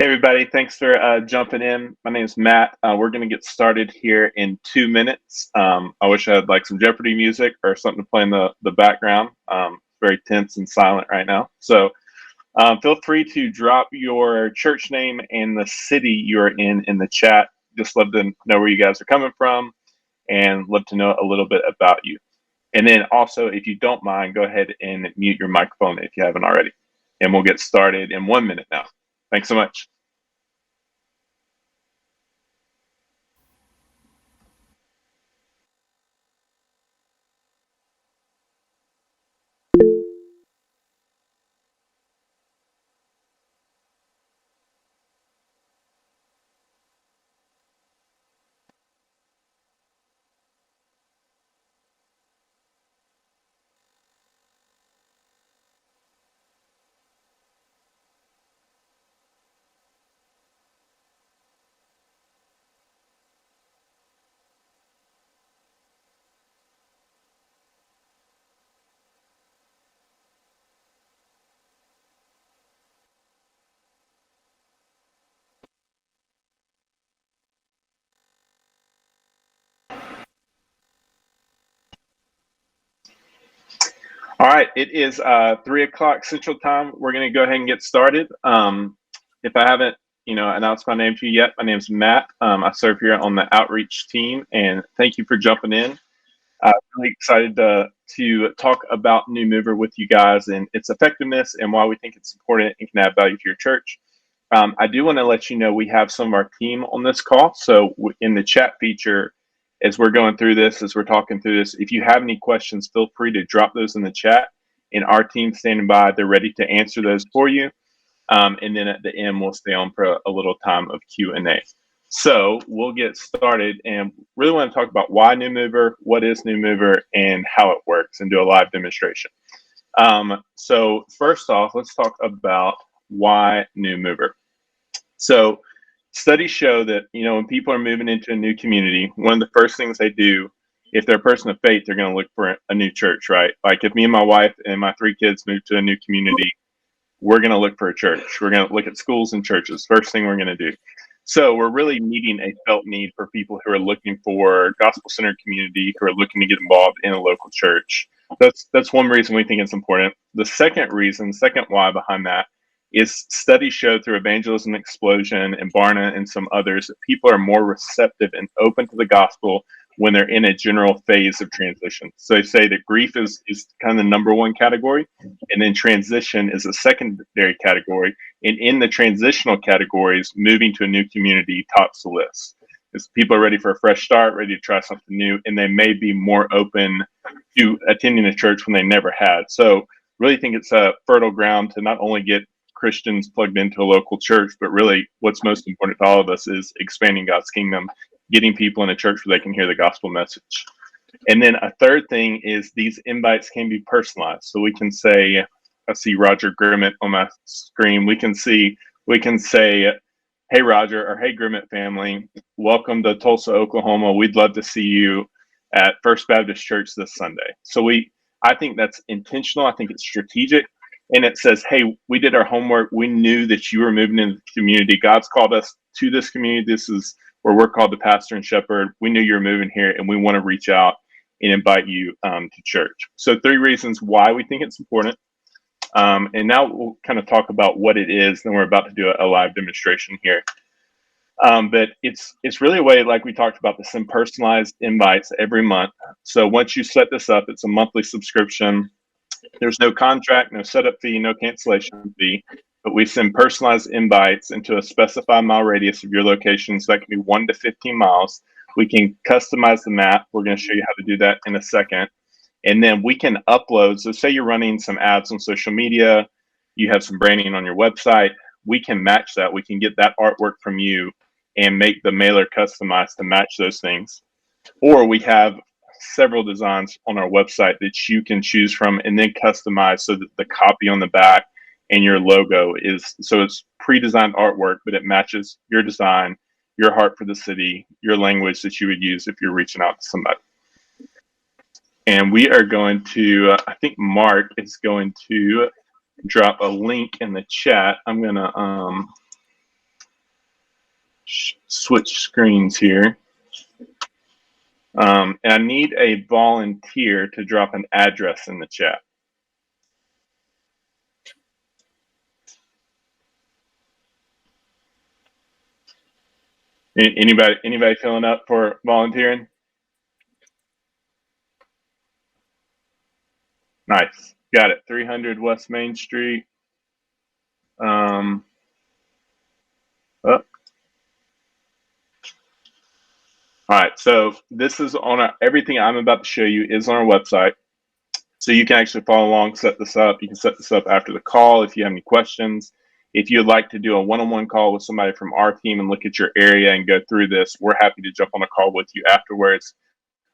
Hey everybody, thanks for jumping in. My name is Matt. We're going to get started here in 2 minutes. I wish I had like some Jeopardy music or something to play in the background. Very tense and silent right now. So feel free to drop your church name and the city you're in the chat. Just love to know where you guys are coming from and love to know a little bit about you. And then also, if you don't mind, go ahead and mute your microphone if you haven't already. And we'll get started in 1 minute now. Thanks so much. All right, it is 3 o'clock Central Time. We're going to go ahead and get started. If I haven't, announced my name to you yet, my name is Matt. I serve here on the outreach team, and thank you for jumping in. Really excited to talk about New Mover with you guys and its effectiveness and why we think it's important and can add value to your church. I do want to let you know we have some of our team on this call. So in the chat feature, as we're going through this, as we're talking through this, if you have any questions, feel free to drop those in the chat. And our team standing by, they're ready to answer those for you. And then at the end, we'll stay on for a little time of Q&A. So we'll get started and really want to talk about why New Mover, what is New Mover, and how it works, and do a live demonstration. So first off, let's talk about why New Mover. So studies show that, when people are moving into a new community, one of the first things they do, if they're a person of faith, they're going to look for a new church, right? Like if me and my wife and my 3 kids move to a new community, we're going to look for a church. We're going to look at schools and churches. First thing we're going to do. So we're really meeting a felt need for people who are looking for gospel-centered community, who are looking to get involved in a local church. That's one reason we think it's important. The second why behind that is studies show through Evangelism Explosion and Barna and some others that people are more receptive and open to the gospel when they're in a general phase of transition. So they say that grief is kind of the number one category, and then transition is a secondary category. And in the transitional categories, moving to a new community tops the list. Because people are ready for a fresh start, ready to try something new, and they may be more open to attending a church when they never had. So really think it's a fertile ground to not only get Christians plugged into a local church, but really what's most important to all of us is expanding God's kingdom, getting people in a church where they can hear the gospel message. And then a third thing is these invites can be personalized. So we can say, I see Roger Grimmett on my screen. We can say, hey, Roger, or hey, Grimmett family, welcome to Tulsa, Oklahoma. We'd love to see you at First Baptist Church this Sunday. So I think that's intentional. I think it's strategic. And it says, hey, we did our homework. We knew that you were moving into the community. God's called us to this community. This is where we're called to pastor and shepherd. We knew you were moving here, and we want to reach out and invite you to church. So 3 reasons why we think it's important. And now we'll kind of talk about what it is. Then we're about to do a live demonstration here. But it's really a way, like we talked about, to send personalized invites every month. So once you set this up, it's a monthly subscription. There's no contract, no setup fee, no cancellation fee, but we send personalized invites into a specified mile radius of your location. So that can be 1 to 15 miles. We can customize the map. We're going to show you how to do that in a second. And then we can upload. So say you're running some ads on social media, you have some branding on your website. We can match that. We can get that artwork from you and make the mailer customized to match those things. Or we have several designs on our website that you can choose from and then customize so that the copy on the back and your logo it's pre-designed artwork, but it matches your design, your heart for the city, your language that you would use if you're reaching out to somebody. And we are going to, I think Mark is going to drop a link in the chat. I'm going to switch screens here. And I need a volunteer to drop an address in the chat. Anybody filling up for volunteering? Nice. Got it. 300 West Main Street. Oh. All right. So this is on everything I'm about to show you is on our website. So you can actually follow along, set this up. You can set this up after the call if you have any questions. If you'd like to do a one-on-one call with somebody from our team and look at your area and go through this, we're happy to jump on a call with you afterwards.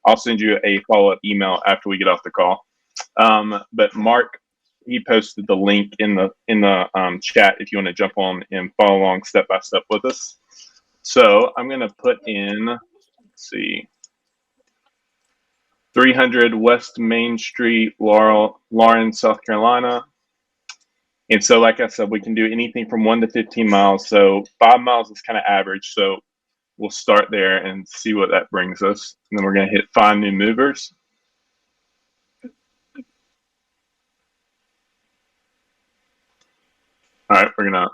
I'll send you a follow-up email after we get off the call. But Mark, he posted the link in the chat if you want to jump on and follow along step by step with us. So I'm going to put in, let's see, 300 West Main Street, Lawrence, South Carolina. And so, like I said, we can do anything from 1 to 15 miles. So 5 miles is kind of average. So we'll start there and see what that brings us. And then we're going to hit find new movers. All right, we're going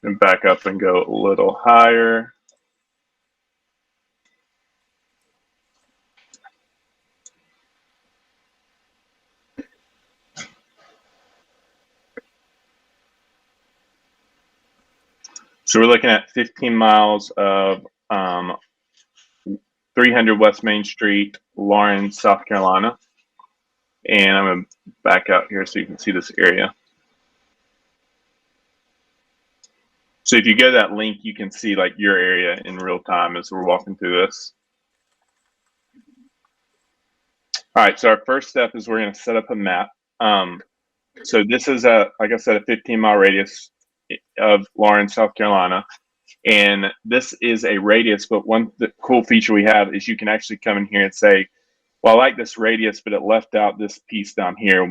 to back up and go a little higher. So we're looking at 15 miles of 300 West Main Street, Lawrence, South Carolina. And I'm going to back out here so you can see this area. So if you go to that link, you can see like your area in real time as we're walking through this. All right, so our first step is we're going to set up a map. So this is like I said, a 15-mile radius of Lawrence, South Carolina. And this is a radius, but the cool feature we have is you can actually come in here and say, well, I like this radius, but it left out this piece down here.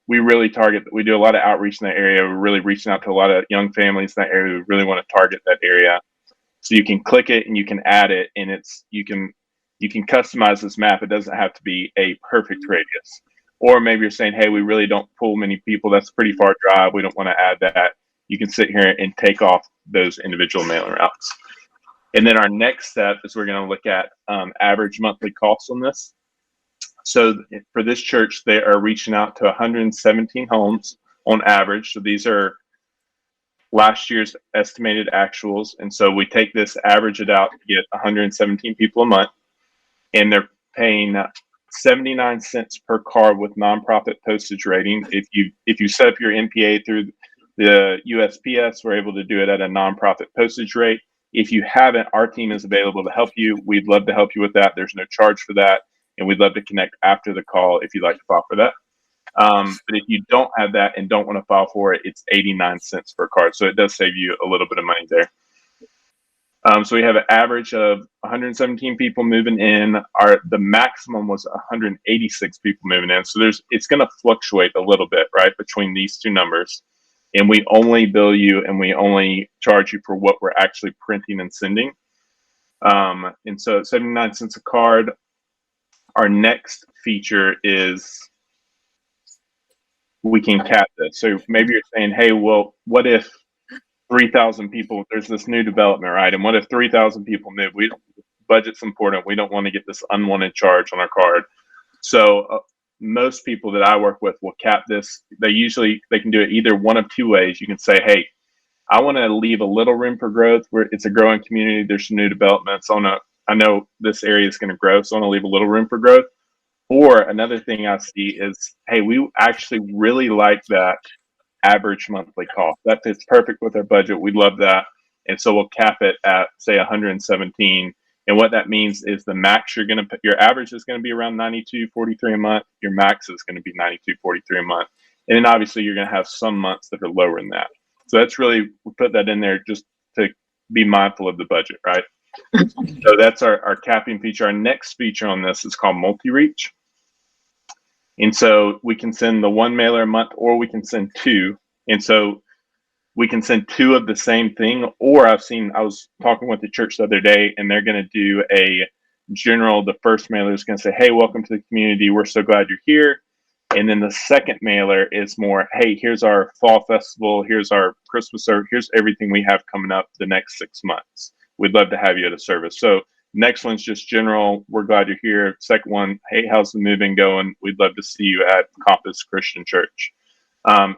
We really target, we do a lot of outreach in that area. We're really reaching out to a lot of young families in that area. We really want to target that area. So you can click it and you can add it, and you can customize this map. It doesn't have to be a perfect radius. Or maybe you're saying, hey, we really don't pull many people. That's a pretty far drive. We don't want to add that. You can sit here and take off those individual mailing routes. And then our next step is we're going to look at average monthly costs on this. So for this church, they are reaching out to 117 homes on average. So these are last year's estimated actuals. And so we take this, average it out to get 117 people a month. And they're paying 79 cents per card with nonprofit postage rating. If you set up your NPA through the USPS, we're able to do it at a nonprofit postage rate. If you haven't, our team is available to help you. We'd love to help you with that. There's no charge for that. And we'd love to connect after the call if you'd like to file for that. But if you don't have that and don't want to file for it, it's 89 cents per card. So it does save you a little bit of money there. So we have an average of 117 people moving in. The maximum was 186 people moving in. So it's going to fluctuate a little bit, right, between these two numbers. And we only bill you and we only charge you for what we're actually printing and sending. And so at 79 cents a card, our next feature is we can cap this. So maybe you're saying, hey, well, what if 3,000 people, there's this new development, right? And what if 3,000 people move? Budget's important. We don't want to get this unwanted charge on our card. So most people that I work with will cap this. They can do it either one of two ways. You can say, hey, I want to leave a little room for growth where it's a growing community. There's some new developments. I know this area is going to grow, so I want to leave a little room for growth. Or another thing I see is, hey, we actually really like that average monthly cost. That fits perfect with our budget. We love that. And so we'll cap it at, say, 117. And what that means is the max your average is going to be around $92.43 a month. Your max is going to be $92.43 a month. And then obviously you're going to have some months that are lower than that. So that's really, we put that in there just to be mindful of the budget, right? So that's our capping feature. Our next feature on this is called multi-reach. And so we can send the one mailer a month or we can send two. And so we can send two of the same thing. Or I was talking with the church the other day, and they're going to do a general. The first mailer is going to say, "Hey, welcome to the community. We're so glad you're here." And then the second mailer is more, "Hey, here's our fall festival. Here's our Christmas service. Here's everything we have coming up the next 6 months. We'd love to have you at a service." So next one's just general. We're glad you're here. Second one, "Hey, how's the moving going? We'd love to see you at Compass Christian Church."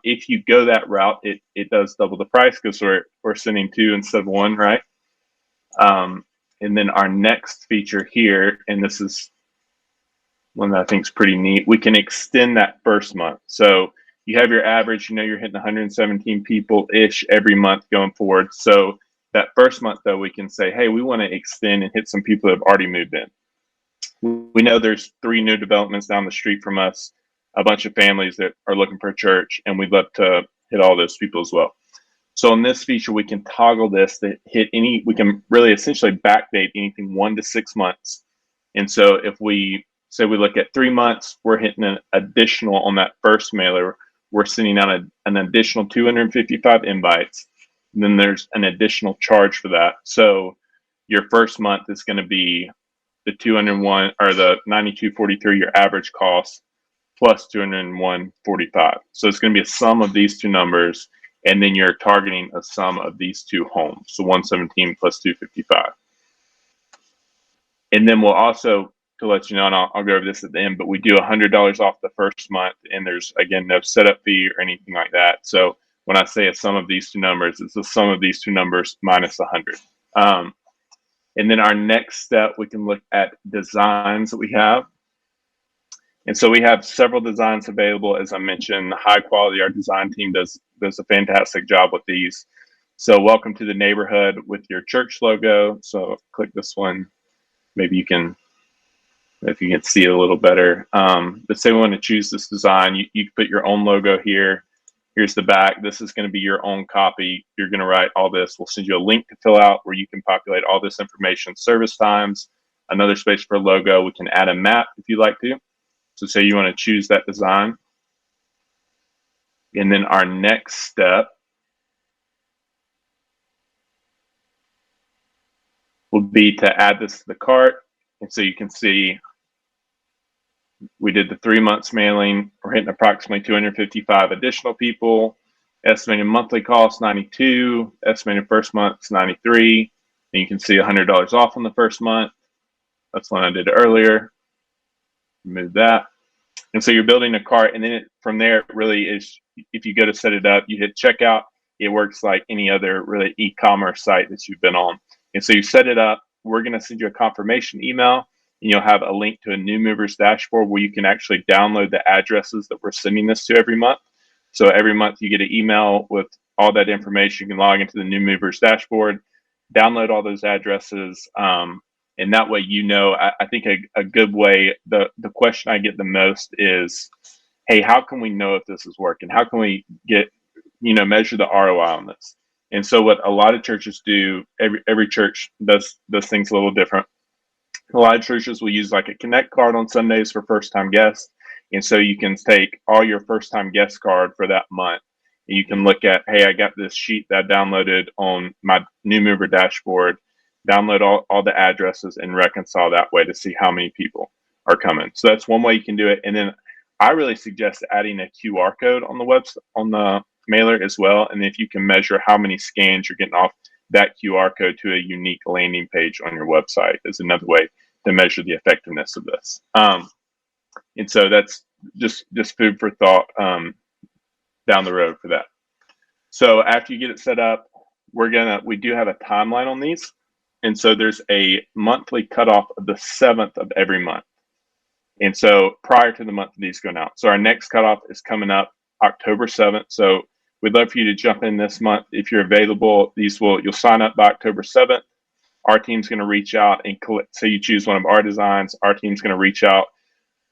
If you go that route, it does double the price because we're sending two instead of one, right? And then our next feature here, and this is one that I think is pretty neat, we can extend that first month. So you have your average, you're hitting 117 people-ish every month going forward. So that first month, though, we can say, "Hey, we want to extend and hit some people that have already moved in." We know there's 3 new developments down the street from us, a bunch of families that are looking for a church, and we'd love to hit all those people as well. So in this feature, we can toggle this to hit we can really essentially backdate anything 1 to 6 months. And so if we say we look at 3 months, we're hitting an additional on that first mailer. We're sending out an additional 255 invites. And then there's an additional charge for that. So your first month is going to be the 201 or the 92.43, your average cost, plus 201.45. So it's going to be a sum of these two numbers, and then you're targeting a sum of these two homes. So 117 plus 255. And then we'll also, to let you know, and I'll go over this at the end, but we do $100 off the first month, and there's, again, no setup fee or anything like that. So when I say a sum of these two numbers, it's the sum of these two numbers minus 100. And then our next step, we can look at designs that we have. And so we have several designs available. As I mentioned, high quality. Our design team does a fantastic job with these. So welcome to the neighborhood with your church logo. So click this one. Maybe you can, if you can see it a little better. But say we want to choose this design, you can put your own logo here. Here's the back. This is going to be your own copy. You're going to write all this. We'll send you a link to fill out where you can populate all this information, service times, another space for a logo. We can add a map if you like to. So say you want to choose that design. And then our next step will be to add this to the cart. And so you can see we did the 3 months mailing. We're hitting approximately 255 additional people. Estimated monthly cost, 92. Estimated first month is 93. And you can see $100 off on the first month. That's one I did earlier. Remove that. And so you're building a cart, and then from there, it really is, if you go to set it up, you hit checkout. It works like any other really e-commerce site that you've been on. And so you set it up. We're going to send you a confirmation email, and you'll have a link to a New Movers dashboard where you can actually download the addresses that we're sending this to every month. So every month you get an email with all that information. You can log into the New Movers dashboard, download all those addresses, and that way, I think a good way, the question I get the most is, "Hey, how can we know if this is working? How can we get, measure the ROI on this?" And so what a lot of churches do, every church does things a little different. A lot of churches will use like a Connect card on Sundays for first-time guests. And so you can take all your first-time guest card for that month, and you can look at, "Hey, I got this sheet that I downloaded on my New Mover dashboard." Download all the addresses and reconcile that way to see how many people are coming. So that's one way you can do it. And then I really suggest adding a QR code on the website, on the mailer as well. And if you can measure how many scans you're getting off that QR code to a unique landing page on your website is another way to measure the effectiveness of this. And so that's just food for thought down the road for that. So after you get it set up, we do have a timeline on these. And so there's a monthly cutoff of the 7th of every month. And so prior to the month of these going out. So our next cutoff is coming up October 7th. So we'd love for you to jump in this month. If you're available, you'll sign up by October 7th. Our team's going to reach out and say you choose one of our designs. Our team's going to reach out.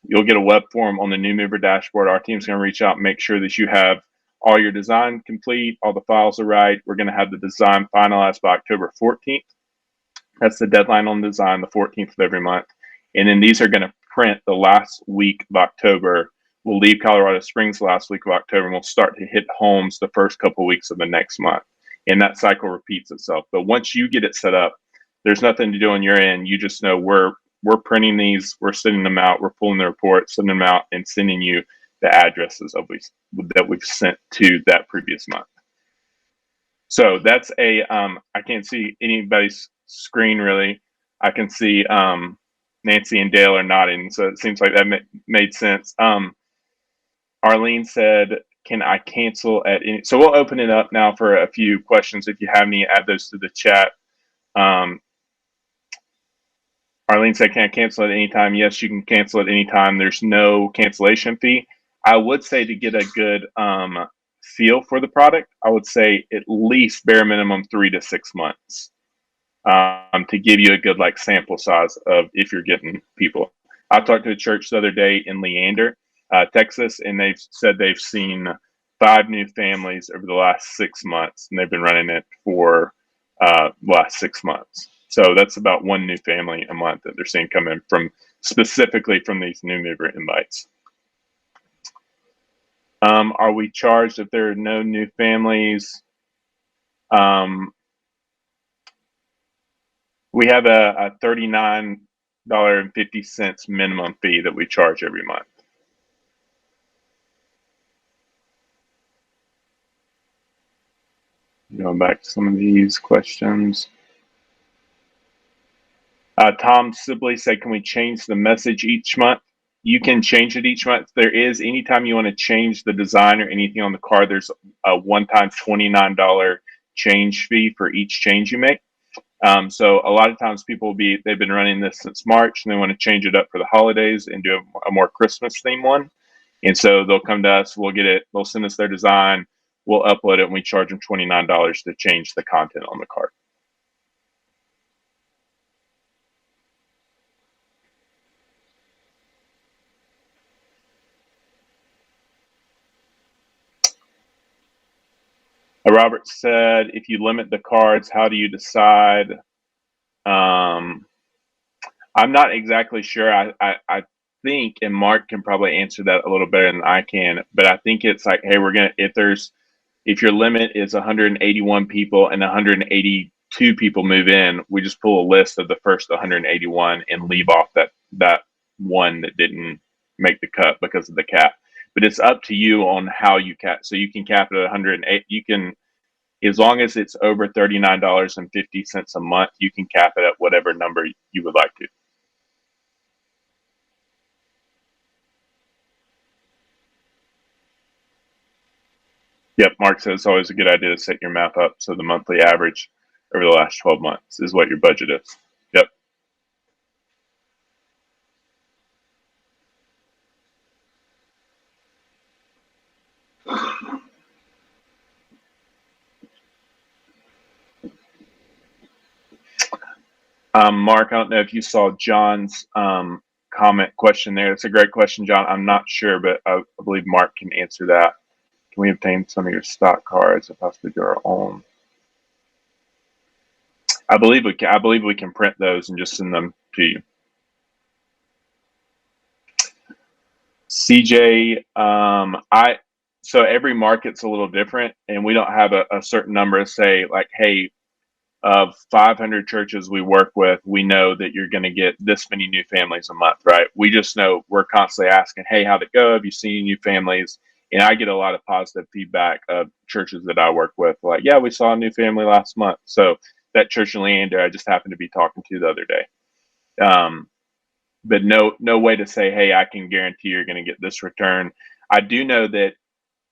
You'll get a web form on the New Mover dashboard. Our team's going to reach out and make sure that you have all your design complete, all the files are right. We're going to have the design finalized by October 14th. That's the deadline on design, the 14th of every month. And then these are going to print the last week of October we'll leave Colorado Springs the last week of October, and we'll start to hit homes the first couple weeks of the next month. And that cycle repeats itself. But once you get it set up, there's nothing to do on your end. You just know we're printing these, we're sending them out, we're pulling the reports, sending them out, and sending you the addresses that we've sent to that previous month. So that's I can't see anybody's screen really. I can see Nancy and Dale are nodding, so it seems like that made sense. Arlene said, can I cancel at any? So we'll open it up now for a few questions. If you have any, add those to the chat. Arlene said, can I cancel at any time? Yes, you can cancel at any time. There's no cancellation fee. I would say to get a good feel for the product, I would say at least bare minimum 3 to 6 months to give you a good like sample size of if you're getting people. I talked to a church the other day in Leander, Texas, and they've said they've seen 5 new families over the last 6 months, and they've been running it for the last 6 months. So that's about 1 new family a month that they're seeing come in from specifically from these new mover invites. Are we charged if there are no new families? We have a $39.50 minimum fee that we charge every month. Going back to some of these questions. Tom Sibley said, can we change the message each month? You can change it each month. There is, anytime you want to change the design or anything on the card, there's a one-time $29 change fee for each change you make. So a lot of times people they've been running this since March and they want to change it up for the holidays and do a more Christmas theme one. And so they'll come to us, we'll get it, they'll send us their design, we'll upload it, and we charge them $29 to change the content on the card. Robert said, if you limit the cards, how do you decide? I'm not exactly sure. I think, and Mark can probably answer that a little better than I can, but I think it's like, hey, if your limit is 181 people and 182 people move in, we just pull a list of the first 181 and leave off that one that didn't make the cut because of the cap. But it's up to you on how you cap. So you can cap it at 108. You can, as long as it's over $39.50 a month, you can cap it at whatever number you would like to. Yep, Mark says it's always a good idea to set your map up so the monthly average over the last 12 months is what your budget is. Yep. Mark, I don't know if you saw John's comment question there. It's a great question, John. I'm not sure, but I believe Mark can answer that. Can we obtain some of your stock cards and possibly do our own? I believe we can print those and just send them to you. CJ, so every market's a little different, and we don't have a certain number to say like, hey, of 500 churches we work with, we know that you're going to get this many new families a month, right? We just know we're constantly asking, hey, how'd it go? Have you seen new families? And I get a lot of positive feedback of churches that I work with, like, yeah, we saw a new family last month. So that church in Leander, I just happened to be talking to the other day. But no way to say, hey, I can guarantee you're going to get this return. I do know that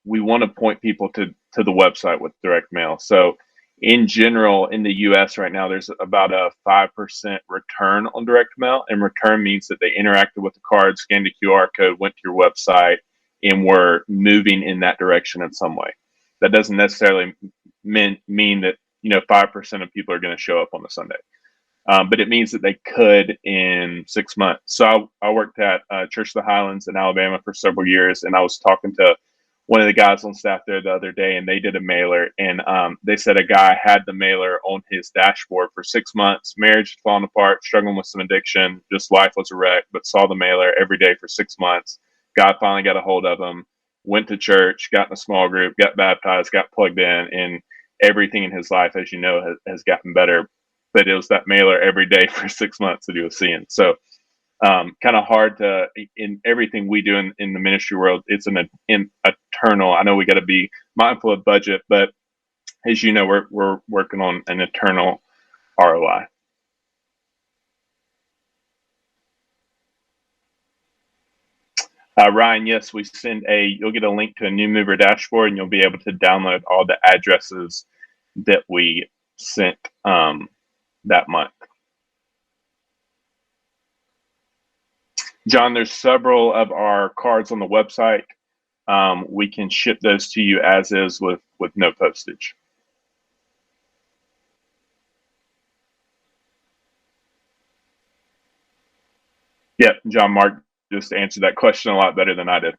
we want to point people to the website with direct mail. So in general, in the US right now, there's about a 5% return on direct mail. And return means that they interacted with the card, scanned a QR code, went to your website, and were moving in that direction in some way. That doesn't necessarily mean that 5% of people are going to show up on the Sunday. But it means that they could in 6 months. So I worked at Church of the Highlands in Alabama for several years, and I was talking to one of the guys on staff there the other day, and they did a mailer, and they said a guy had the mailer on his dashboard for 6 months, marriage falling apart, struggling with some addiction, just life was a wreck, but saw the mailer every day for 6 months, God finally got a hold of him, went to church, got in a small group, got baptized, got plugged in, and everything in his life, as you know, has gotten better. But it was that mailer every day for 6 months that he was seeing. So kind of hard to, in everything we do in the ministry world, it's an eternal. I know we got to be mindful of budget, but as you know, we're working on an eternal ROI. Ryan, yes, you'll get a link to a new mover dashboard, and you'll be able to download all the addresses that we sent that month. John, there's several of our cards on the website. We can ship those to you as is with no postage. Yep, John Mark just answered that question a lot better than I did.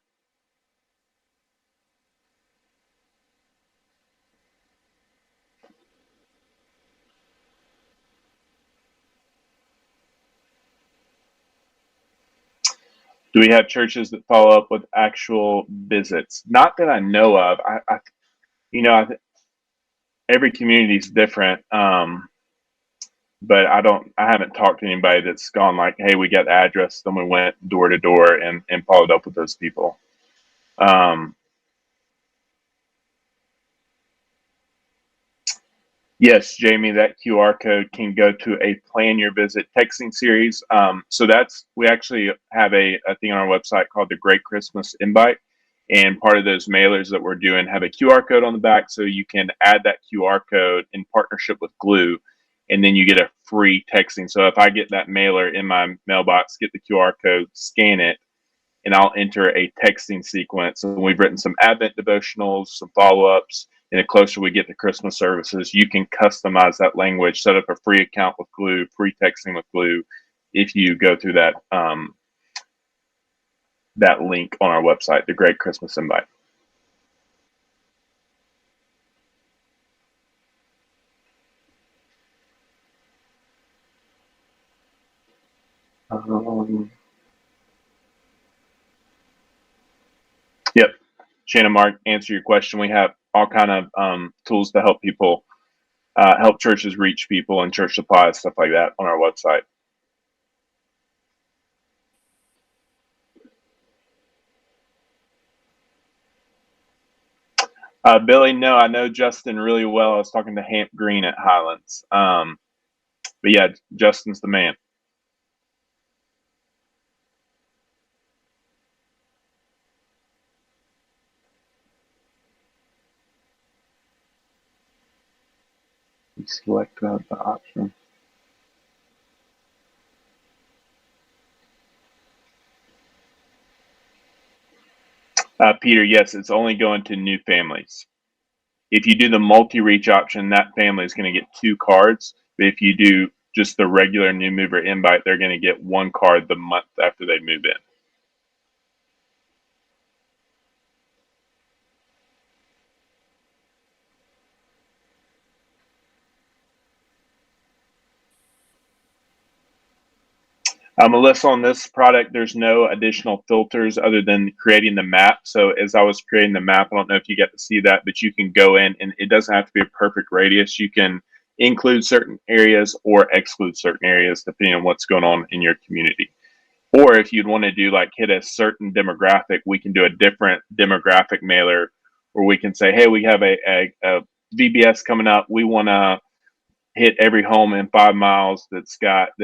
Do we have churches that follow up with actual visits? Not that I know of. Every community is different. But I haven't talked to anybody that's gone like, hey, we got the address, then we went door to door and followed up with those people. Yes, Jamie, that QR code can go to a plan your visit texting series. So we actually have a thing on our website called the Great Christmas Invite. And part of those mailers that we're doing have a QR code on the back. So you can add that QR code in partnership with Glue, and then you get a free texting. So if I get that mailer in my mailbox, get the QR code, scan it, and I'll enter a texting sequence. And we've written some Advent devotionals, some follow ups. And the closer we get to Christmas services, you can customize that language, set up a free account with Glue, free texting with Glue, if you go through that link on our website, the Great Christmas Invite. Yep, Shannon, Mark, answer your question. We have all kind of tools to help people, help churches reach people and church supplies, stuff like that on our website. Billy, no, I know Justin really well. I was talking to Hamp Green at Highlands. But yeah, Justin's the man. Select the option. Peter, yes, it's only going to new families. If you do the multi-reach option, that family is going to get 2 cards. But if you do just the regular new mover invite, they're going to get 1 card the month after they move in. Melissa, on this product, there's no additional filters other than creating the map. So as I was creating the map, I don't know if you get to see that, but you can go in and it doesn't have to be a perfect radius. You can include certain areas or exclude certain areas depending on what's going on in your community. Or if you'd want to do like hit a certain demographic, we can do a different demographic mailer where we can say, hey, we have a VBS coming up. We want to hit every home in 5 miles that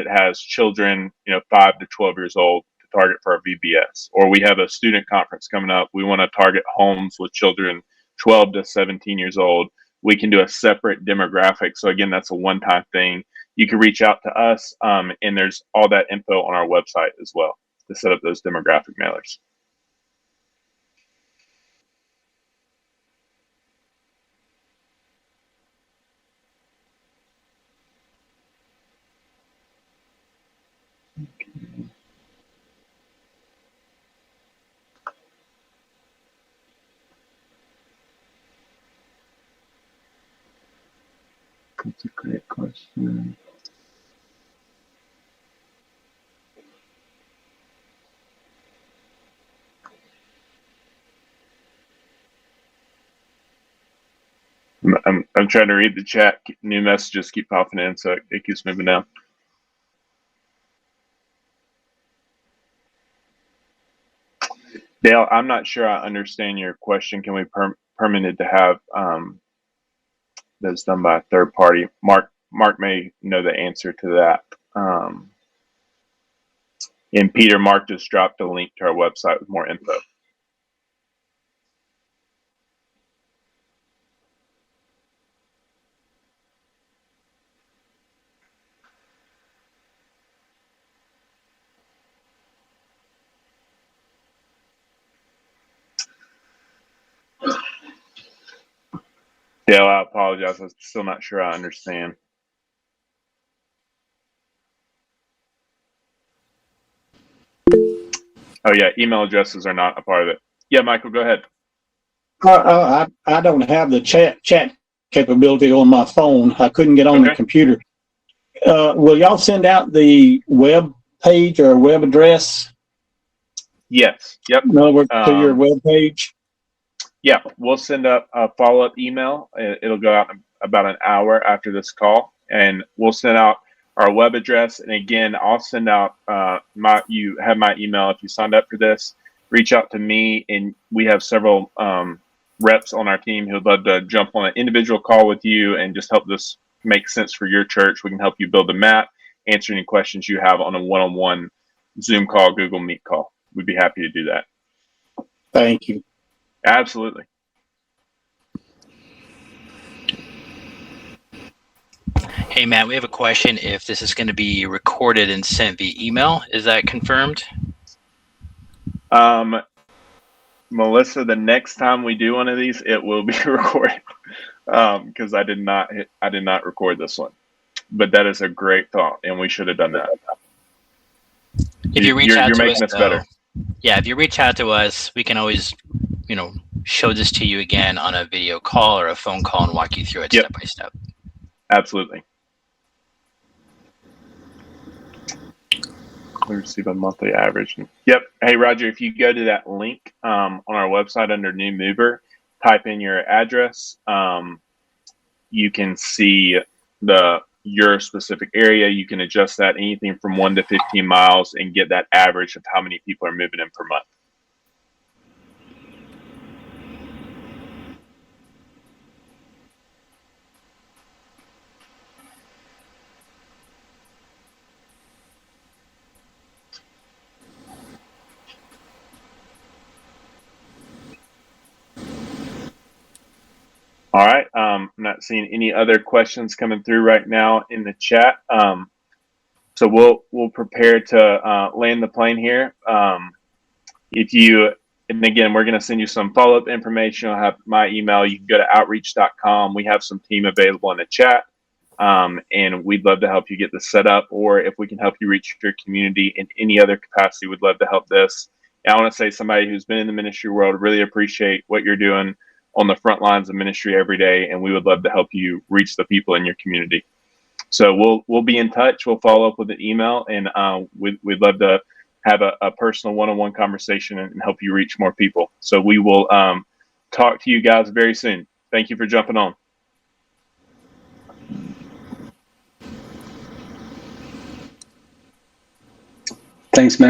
has children, 5 to 12 years old to target for our VBS. Or we have a student conference coming up. We want to target homes with children 12 to 17 years old. We can do a separate demographic. So again, that's a one-time thing. You can reach out to us, and there's all that info on our website as well to set up those demographic mailers. That's a great question. I'm trying to read the chat. New messages keep popping in, so it keeps moving down. Dale, I'm not sure I understand your question. Can we permitted to have that's done by a third party? Mark may know the answer to that. And Peter, Mark just dropped a link to our website with more info. Dale, I apologize. I'm still not sure I understand. Oh yeah, email addresses are not a part of it. Yeah, Michael, go ahead. I don't have the chat capability on my phone. I couldn't get on the computer. Will y'all send out the web page or web address? Yes. Yep. In other words, to your web page? Yeah, we'll send up a follow-up email. It'll go out about an hour after this call, and we'll send out our web address. And again, I'll send out you have my email if you signed up for this. Reach out to me, and we have several reps on our team who'd love to jump on an individual call with you and just help this make sense for your church. We can help you build a map, answer any questions you have on a one-on-one Zoom call, Google Meet call. We'd be happy to do that. Thank you. Absolutely. Hey, Matt, we have a question. If this is going to be recorded and sent via email, is that confirmed? Melissa, the next time we do one of these, it will be recorded because I did not record this one. But that is a great thought, and we should have done that. If you reach out you're to making us, us better. Yeah, if you reach out to us, we can always, show this to you again on a video call or a phone call and walk you through it step by step. Absolutely. We receive a monthly average. Yep. Hey, Roger, if you go to that link on our website under New Mover, type in your address. You can see your specific area. You can adjust that anything from 1 to 15 miles and get that average of how many people are moving in per month. All right. I'm not seeing any other questions coming through right now in the chat. So we'll prepare to land the plane here. And again, we're going to send you some follow-up information. I'll have my email. You can go to outreach.com. We have some team available in the chat. And we'd love to help you get this set up, or if we can help you reach your community in any other capacity, we'd love to help this. And I want to say, somebody who's been in the ministry world, really appreciate what you're doing on the front lines of ministry every day, and we would love to help you reach the people in your community. So we'll be in touch. We'll follow up with an email, and we'd love to have a personal one-on-one conversation and help you reach more people. So we will talk to you guys very soon. Thank you for jumping on. Thanks, Matt.